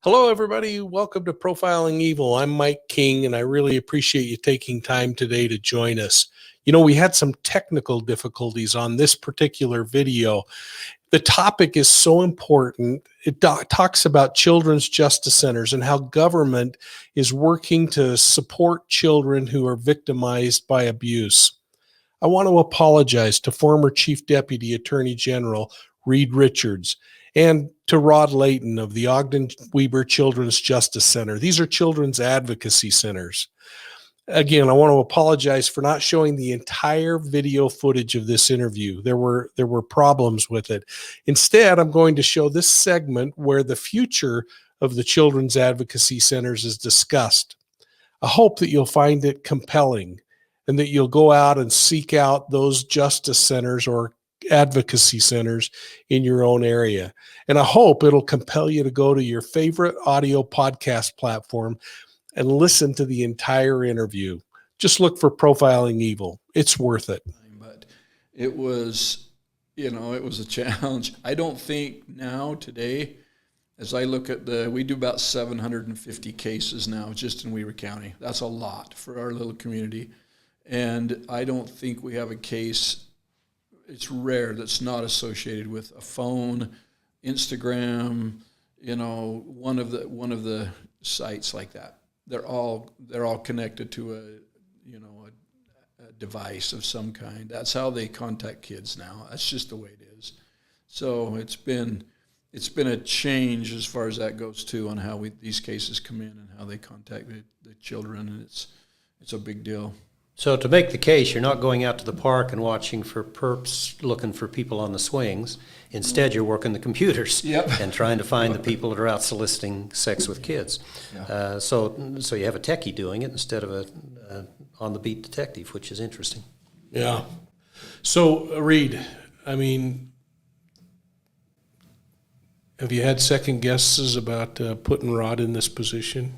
Hello, everybody. Welcome to Profiling Evil. I'm Mike King, and I really appreciate you taking time today to join us. You know, we had some technical difficulties on this particular video. The topic is so important. It talks about children's justice centers and how government is working to support children who are victimized by abuse. I want to apologize to former Chief Deputy Attorney General Reed Richards and to Rod Layton of the Ogden Weber Children's Justice Center. These are children's advocacy centers. Again, I want to apologize for not showing the entire video footage of this interview. There were problems with it. Instead, I'm going to show this segment where the future of the children's advocacy centers is discussed. I hope that you'll find it compelling and that you'll go out and seek out those justice centers or advocacy centers in your own area. And I hope it'll compel you to go to your favorite audio podcast platform and listen to the entire interview. Just look for Profiling Evil. It's worth it. But it was, it was a challenge. I don't think now, today, as I look at we do about 750 cases now just in Weber County. That's a lot for our little community. And I don't think we have a case, it's rare, that's not associated with a phone, Instagram, one of the sites like that. They're all connected to a device of some kind. That's how they contact kids now. That's just the way it is. So it's been a change as far as that goes too, on how these cases come in and how they contact the children, and it's a big deal. So to make the case, you're not going out to the park and watching for perps looking for people on the swings. Instead, you're working the computers and trying to find the people that are out soliciting sex with kids. Yeah. So you have a techie doing it instead of a on-the-beat detective, which is interesting. Yeah. So, Reed, have you had second guesses about putting Rod in this position?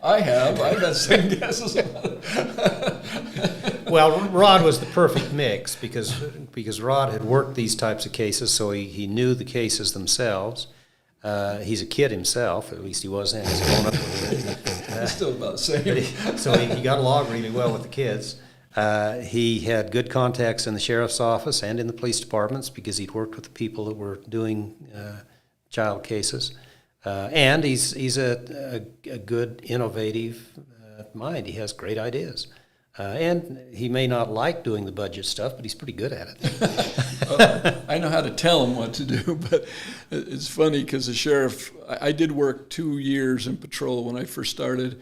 I've had second guesses about it. Well, Rod was the perfect mix because Rod had worked these types of cases, so he knew the cases themselves. He's a kid himself, at least he was then. He's grown up. It's still about the same. So he got along really well with the kids. He had good contacts in the sheriff's office and in the police departments because he'd worked with the people that were doing child cases. And he's a good, innovative mind. He has great ideas. And he may not like doing the budget stuff, but he's pretty good at it. I know how to tell him what to do, but it's funny because the sheriff, I did work 2 years in patrol when I first started,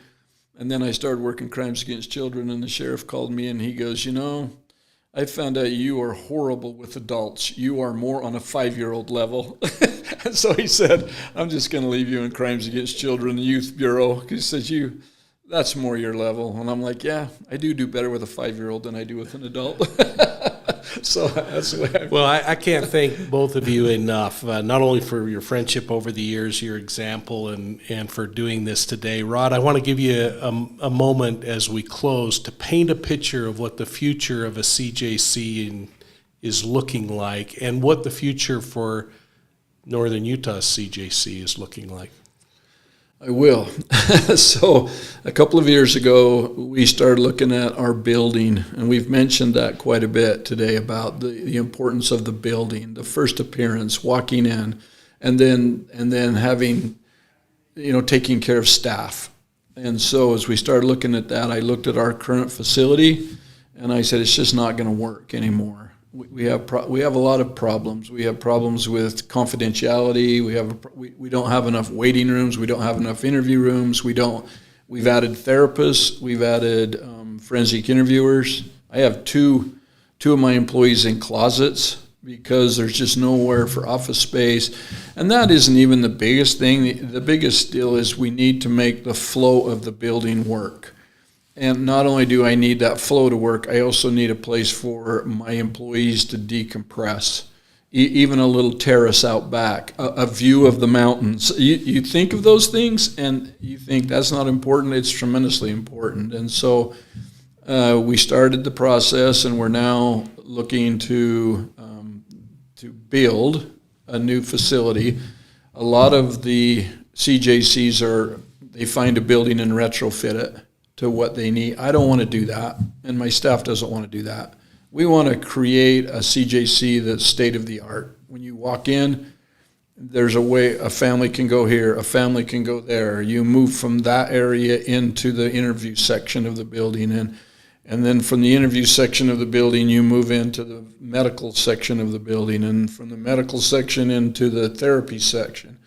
and then I started working crimes against children, and the sheriff called me and he goes, I found out you are horrible with adults. You are more on a 5-year-old level. And so he said, I'm just going to leave you in Crimes Against Children, the Youth Bureau, because he says, that's more your level. And I'm like, yeah, I do better with a 5-year-old than I do with an adult. So that's the way Well, I can't thank both of you enough, not only for your friendship over the years, your example, and for doing this today. Rod, I want to give you a moment as we close to paint a picture of what the future of a CJC is looking like and what the future for Northern Utah's CJC is looking like. I will. So a couple of years ago, we started looking at our building, and we've mentioned that quite a bit today about the importance of the building, the first appearance, walking in, and then having, taking care of staff. And so as we started looking at that, I looked at our current facility, and I said, it's just not going to work anymore. We have a lot of problems. We have problems with confidentiality. We don't have enough waiting rooms. We don't have enough interview rooms. We've added therapists. We've added forensic interviewers. I have two of my employees in closets because there's just nowhere for office space. And that isn't even the biggest thing. The biggest deal is we need to make the flow of the building work. And not only do I need that flow to work, I also need a place for my employees to decompress. Even a little terrace out back, a view of the mountains. You think of those things and you think that's not important. It's tremendously important. And so we started the process, and we're now looking to build a new facility. A lot of the CJCs they find a building and retrofit it to what they need. I don't want to do that, and my staff doesn't want to do that. We want to create a CJC that's state of the art. When you walk in, there's a way a family can go here, a family can go there. You move from that area into the interview section of the building, and then from the interview section of the building, you move into the medical section of the building, and from the medical section into the therapy section.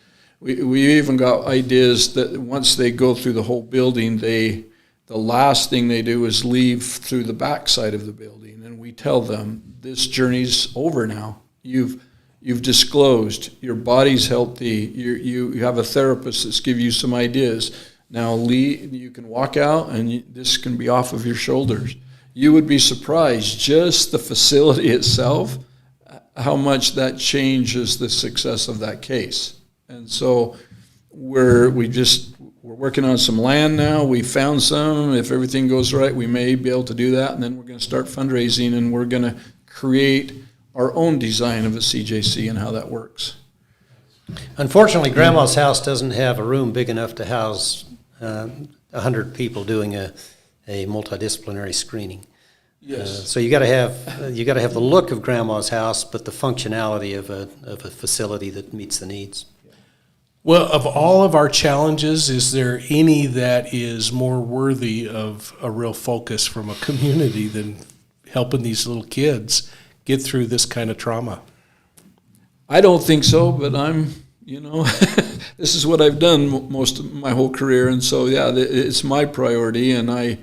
We even got ideas that once they go through the whole building, the last thing they do is leave through the back side of the building, and we tell them, this journey's over now. You've disclosed, your body's healthy, you have a therapist that's give you some ideas. Now you can walk out and this can be off of your shoulders. You would be surprised, just the facility itself, how much that changes the success of that case. And so we're working on some land now. We found some. If everything goes right, we may be able to do that. And then we're going to start fundraising, and we're going to create our own design of a CJC and how that works. Unfortunately, Grandma's house doesn't have a room big enough to house 100 people doing a multidisciplinary screening. Yes. So you got to have the look of Grandma's house, but the functionality of a facility that meets the needs. Well, of all of our challenges, is there any that is more worthy of a real focus from a community than helping these little kids get through this kind of trauma? I don't think so, but this is what I've done most of my whole career. And so, yeah, it's my priority. And I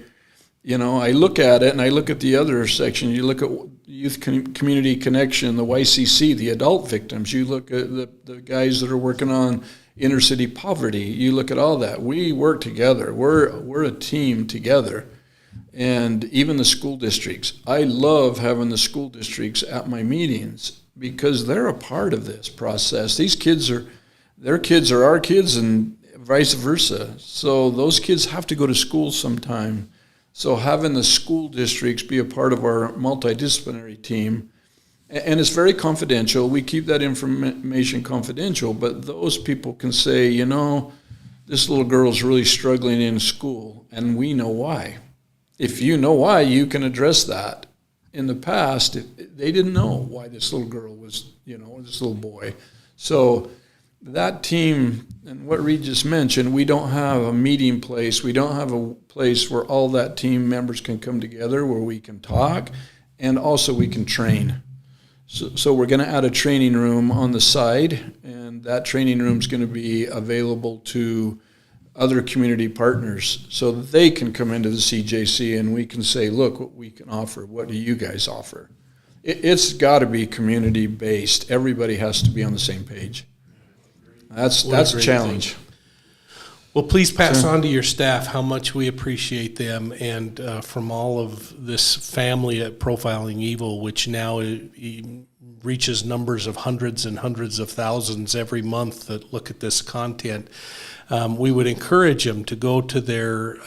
look at it and I look at the other section. You look at Youth Community Connection, the YCC, the adult victims. You look at the guys that are working on inner city poverty. You look at all that. We work together. We're a team together. And even the school districts. I love having the school districts at my meetings because they're a part of this process. Their kids are our kids and vice versa. So those kids have to go to school sometime. So having the school districts be a part of our multidisciplinary team, and it's very confidential. We keep that information confidential, but those people can say, this little girl's really struggling in school, and we know why. If you know why, you can address that. In the past, they didn't know why this little girl was, this little boy. So that team, and what Reed just mentioned, we don't have a meeting place. We don't have a place where all that team members can come together, where we can talk, and also we can train. So we're going to add a training room on the side, and that training room is going to be available to other community partners so that they can come into the CJC and we can say, look, what we can offer. What do you guys offer? It's got to be community-based. Everybody has to be on the same page. That's a challenge. Well, please pass on to your staff how much we appreciate them, and from all of this family at Profiling Evil, which now reaches numbers of hundreds and hundreds of thousands every month that look at this content. We would encourage them to go to their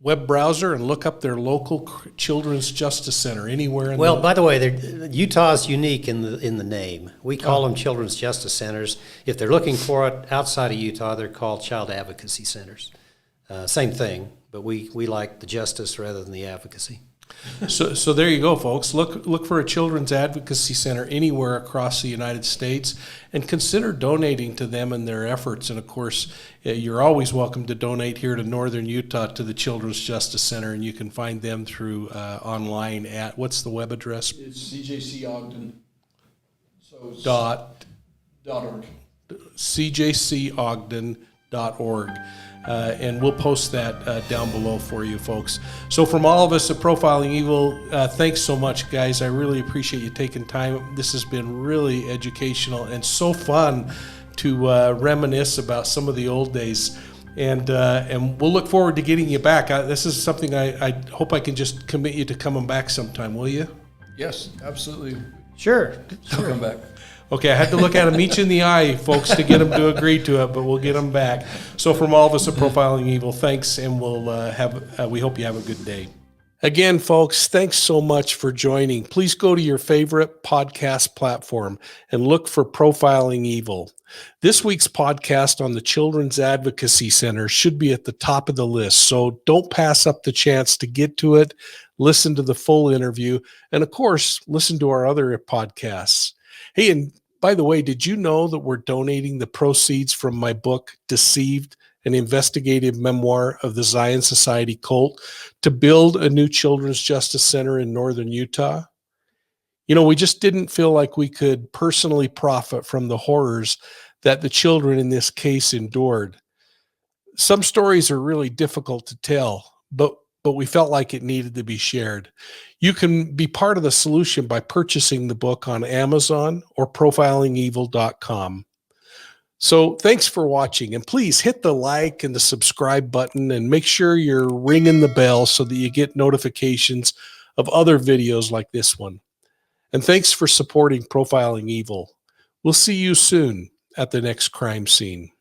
web browser and look up their local Children's Justice Center anywhere. By the way, Utah's unique in the name. We call them Children's Justice Centers. If they're looking for it outside of Utah, they're called Child Advocacy Centers. Same thing, but we like the justice rather than the advocacy. So there you go, folks. Look for a Children's Advocacy Center anywhere across the United States and consider donating to them and their efforts. And, of course, you're always welcome to donate here to Northern Utah to the Children's Justice Center, and you can find them through online at, what's the web address? It's CJCogden. .org. CJCogden.org. And we'll post that down below for you folks. So from all of us at Profiling Evil, thanks so much, guys. I really appreciate you taking time. This has been really educational and so fun to reminisce about some of the old days. And we'll look forward to getting you back. This is something I hope I can just commit you to coming back sometime, will you? Yes, absolutely. Sure. I'll come back. Okay, I had to look at them each in the eye, folks, to get them to agree to it, but we'll get them back. So from all of us at Profiling Evil, thanks, and we hope you have a good day. Again, folks, thanks so much for joining. Please go to your favorite podcast platform and look for Profiling Evil. This week's podcast on the Children's Advocacy Center should be at the top of the list, so don't pass up the chance to get to it, listen to the full interview, and of course, listen to our other podcasts. Hey, and by the way, did you know that we're donating the proceeds from my book, Deceived, an investigative memoir of the Zion Society cult, to build a new children's justice center in northern Utah? You know, we just didn't feel like we could personally profit from the horrors that the children in this case endured. Some stories are really difficult to tell, but we felt like it needed to be shared. You can be part of the solution by purchasing the book on Amazon or profilingevil.com. So thanks for watching, and please hit the like and the subscribe button and make sure you're ringing the bell so that you get notifications of other videos like this one. And thanks for supporting Profiling Evil. We'll see you soon at the next crime scene.